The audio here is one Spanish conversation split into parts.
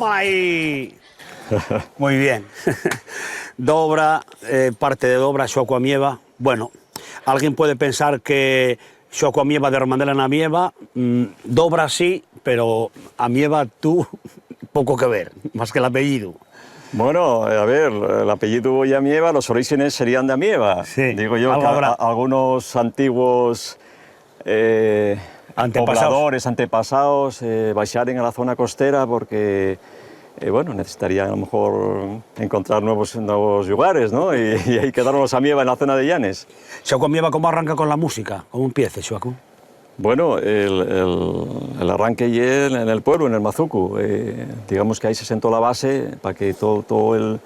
¡Toma ahí! Muy bien. Dobra, parte de Dobra, Xoco a Mieva. Bueno, alguien puede pensar que Xoco a Mieva de Romandela na Mieva, Dobra sí, pero a Mieva tú poco que ver, más que el apellido. Bueno, a ver, el apellido y Amieva, los orígenes serían de Amieva. Sí, digo yo que algunos antiguos pobladores, antepasados, baixaren a la zona costera porque, bueno, necesitarían a lo mejor encontrar nuevos lugares, ¿no? Y ahí quedaron los Amieva en la zona de Llanes. Xoco a Mieva, ¿cómo arranca con la música? ¿Cómo empieza, Xoco? Bueno, el arranque y en el pueblo, en el Mazucu. Digamos que ahí se sentó la base para que todo el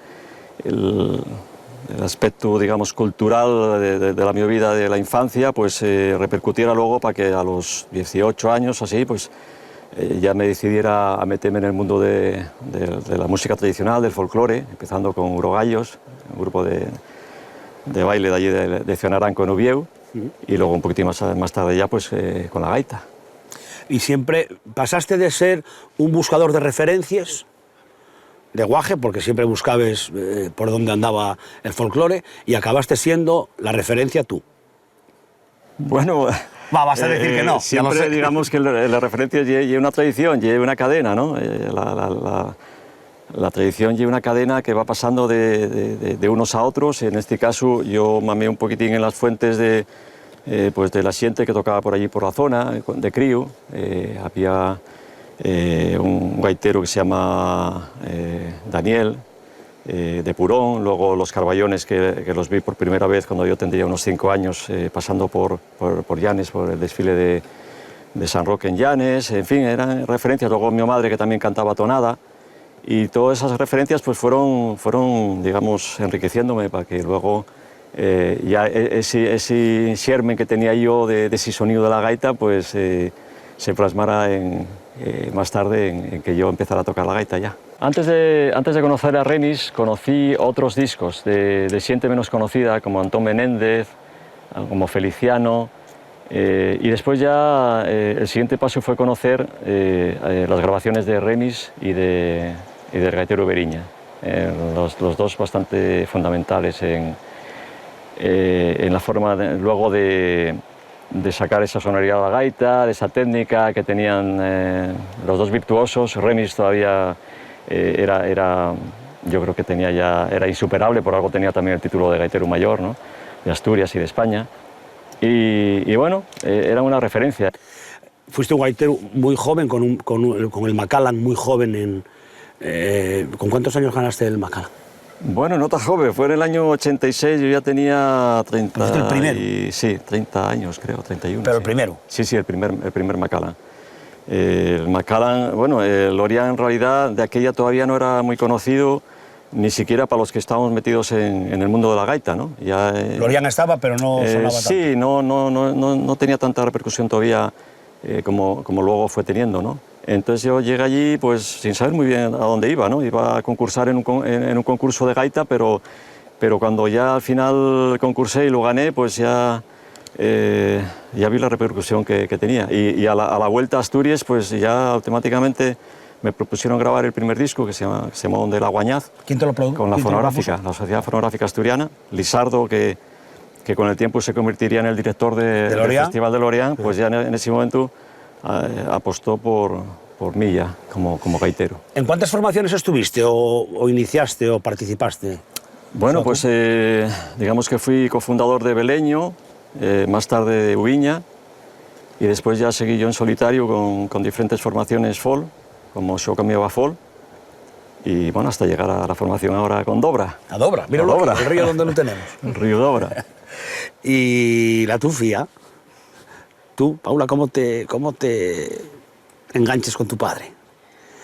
aspecto, digamos, cultural de la mi vida de la infancia, pues repercutiera luego para que a los 18 años, así, pues ya me decidiera a meterme en el mundo de la música tradicional, del folclore, empezando con Urogallos, un grupo de baile de allí de Ciudad Naranco en Ubieu. Y luego un poquitín más tarde ya pues con la gaita. Y siempre pasaste de ser un buscador de referencias, de guaje, porque siempre buscabas por dónde andaba el folclore, y acabaste siendo la referencia tú. Bueno, vas a decir que no. Siempre digamos que la referencia lleva una tradición, lleva una cadena, ¿no? La tradición lleva una cadena que va pasando de unos a otros. En este caso yo mamé un poquitín en las fuentes pues de la gente que tocaba por allí por la zona, de crío. Había un gaitero que se llama Daniel, de Purón, luego los Carballones que los vi por primera vez cuando yo tendría unos 5 años, pasando por Llanes, por el desfile de San Roque en Llanes, en fin, eran referencias. Luego mi madre que también cantaba tonada. Y todas esas referencias pues fueron digamos, enriqueciéndome para que luego ya ese germen que tenía yo de ese sonido de la gaita pues se plasmara más tarde en que yo empezara a tocar la gaita ya. Antes de conocer a Remis conocí otros discos de gente menos conocida como Antón Menéndez, como Feliciano, y después ya el siguiente paso fue conocer las grabaciones de Remis y del gaitero Beriña, los dos bastante fundamentales en la forma luego de sacar esa sonoridad de la gaita, de esa técnica que tenían los dos virtuosos. Remis todavía yo creo que era insuperable, por algo tenía también el título de gaitero mayor, ¿no? De Asturias y de España, y bueno, era una referencia. Fuiste un gaitero muy joven, con el Macallan muy joven. ¿Con cuántos años ganaste el Macallan? Bueno, no tan joven, fue en el año 86, yo ya tenía 30... ¿Fuiste el primero? Sí, 30 años creo, 31. ¿Pero sí. el primero? Sí, el primer Macallan. El Macallan, bueno, el Lorian en realidad de aquella todavía no era muy conocido, ni siquiera para los que estábamos metidos en el mundo de la gaita, ¿no? Lorian estaba, pero no sonaba tanto. Sí, no tenía tanta repercusión todavía como luego fue teniendo, ¿no? Entonces yo llegué allí pues sin saber muy bien a dónde iba, ¿no? Iba a concursar en un concurso de gaita, pero cuando ya al final concursé y lo gané, pues ya vi la repercusión que tenía. Y a la vuelta a Asturias, pues ya automáticamente me propusieron grabar el primer disco que se llamó Donde la Guañaz. ¿Quién te lo produjo? Con la Fonográfica, la Sociedad Fonográfica Asturiana. Lisardo, que con el tiempo se convertiría en el director del Festival de Lorient, pues ya en ese momento apostó por mí ya, como gaitero. ¿En cuántas formaciones estuviste, o iniciaste, o participaste? Bueno, pues digamos que fui cofundador de Beleño, más tarde de Ubiña, y después ya seguí yo en solitario con diferentes formaciones folk, como Xoco a Mieva Folk, y bueno, hasta llegar a la formación ahora con Dobra. A Dobra, míralo aquí, el río donde lo tenemos. El río Dobra. Y la tufia. Tú, Paula, ¿cómo te enganches con tu padre?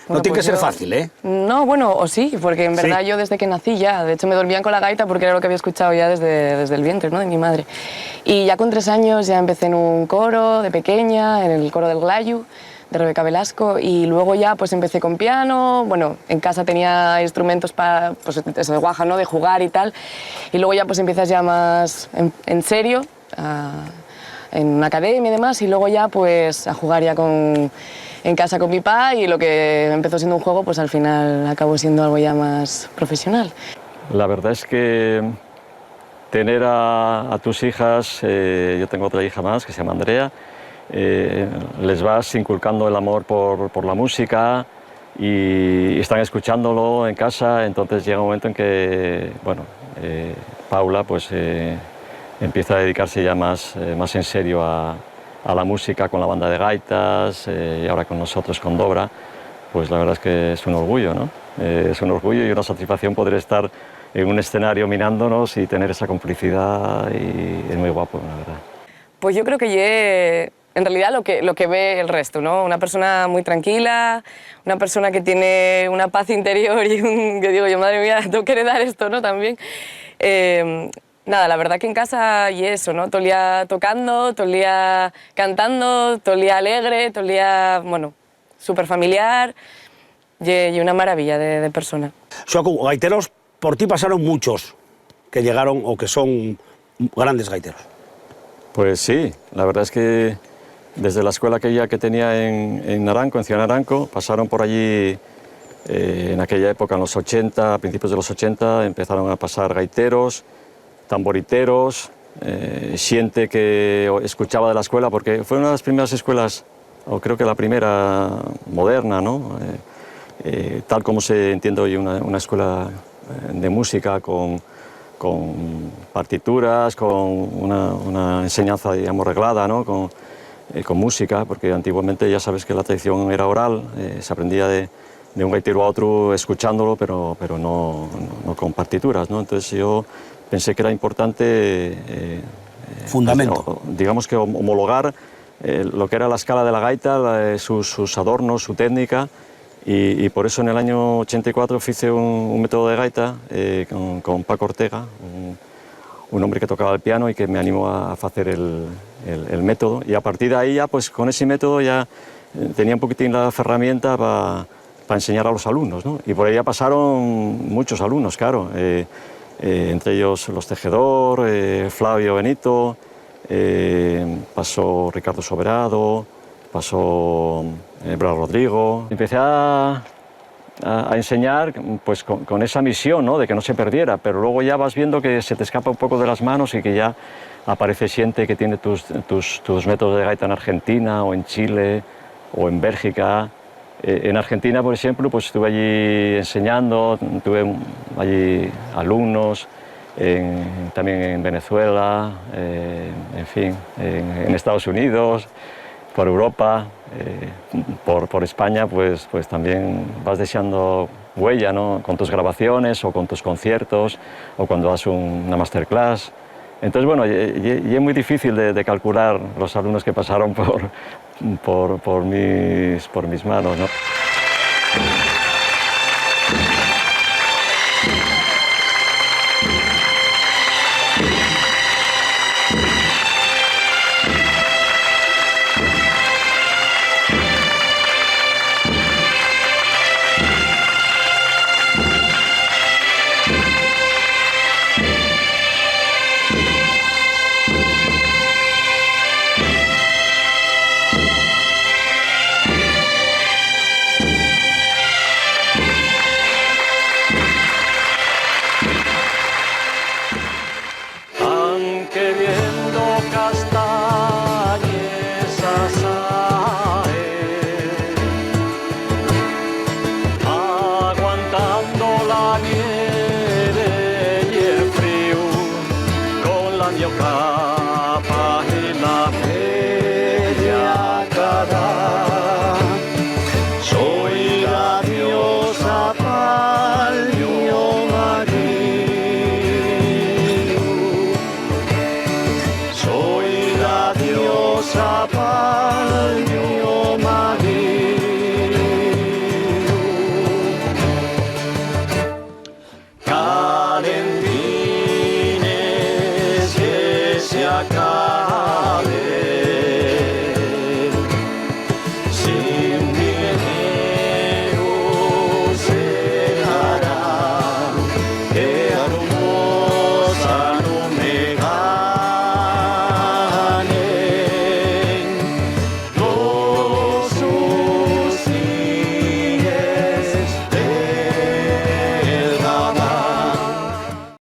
Bueno, no tiene pues que ser fácil, ¿eh? No, bueno, o sí, porque en verdad yo desde que nací ya, de hecho me dormían con la gaita porque era lo que había escuchado ya desde el vientre, ¿no?, de mi madre. Y ya con 3 años ya empecé en un coro de pequeña, en el coro del Glayu, de Rebeca Velasco, y luego ya pues empecé con piano. Bueno, en casa tenía instrumentos para, pues eso de guaja, ¿no?, de jugar y tal, y luego ya pues empiezas ya más en serio, en una academia y demás, y luego ya pues a jugar ya con en casa con mi papá y lo que empezó siendo un juego, pues al final acabó siendo algo ya más profesional. La verdad es que tener a tus hijas, yo tengo otra hija más que se llama Andrea, les vas inculcando el amor por la música y están escuchándolo en casa, entonces llega un momento en que, bueno, Paula pues empieza a dedicarse ya más en serio a la música con la banda de gaitas y ahora con nosotros con Dobra, pues la verdad es que es un orgullo, ¿no? Es un orgullo y una satisfacción poder estar en un escenario mirándonos y tener esa complicidad y es muy guapo, la verdad. Pues yo creo que en realidad lo que ve el resto, ¿no? Una persona muy tranquila, una persona que tiene una paz interior y que digo yo, madre mía, tengo que heredar esto, ¿no? También. Nada, la verdad que en casa y eso, ¿no? Todo el día tocando, todo el día cantando, todo el día alegre, todo el día, bueno, súper familiar y una maravilla de persona. Xoco, gaiteros, por ti pasaron muchos que llegaron o que son grandes gaiteros. Pues sí, la verdad es que desde la escuela que tenía en Naranco, en Ciudad Naranco, pasaron por allí en aquella época, en los 80, a principios de los 80, empezaron a pasar gaiteros, tamboriteros, gente que escuchaba de la escuela, porque fue una de las primeras escuelas, o creo que la primera moderna, ¿no? Tal como se entiende hoy una escuela de música con partituras, con una enseñanza, digamos, reglada, ¿no? Con música, porque antiguamente ya sabes que la tradición era oral, se aprendía de un gaitero a otro escuchándolo, pero no con partituras, ¿no? Entonces yo pensé que era importante Fundamento. digamos que homologar lo que era la escala de la gaita, sus adornos, su técnica, y por eso en el año 84 hice un método de gaita con Paco Ortega, un hombre que tocaba el piano y que me animó a hacer el método, y a partir de ahí ya, pues con ese método ya tenía un poquitín la herramienta para enseñar a los alumnos, ¿no? Y por ahí ya pasaron muchos alumnos, claro, entre ellos Los Tejedor, Flavio Benito, pasó Ricardo Soberado, pasó Blas Rodrigo. Empecé a enseñar pues con esa misión, ¿no? De que no se perdiera, pero luego ya vas viendo que se te escapa un poco de las manos y que ya aparece gente que tiene tus métodos de gaita en Argentina o en Chile o en Bélgica. En Argentina, por ejemplo, pues estuve allí enseñando, tuve allí alumnos, también en Venezuela, en fin, en Estados Unidos, por Europa, por España, pues también vas dejando huella, ¿no? Con tus grabaciones o con tus conciertos o cuando das una masterclass. Entonces, bueno, y es muy difícil de calcular los alumnos que pasaron por mis manos, ¿no?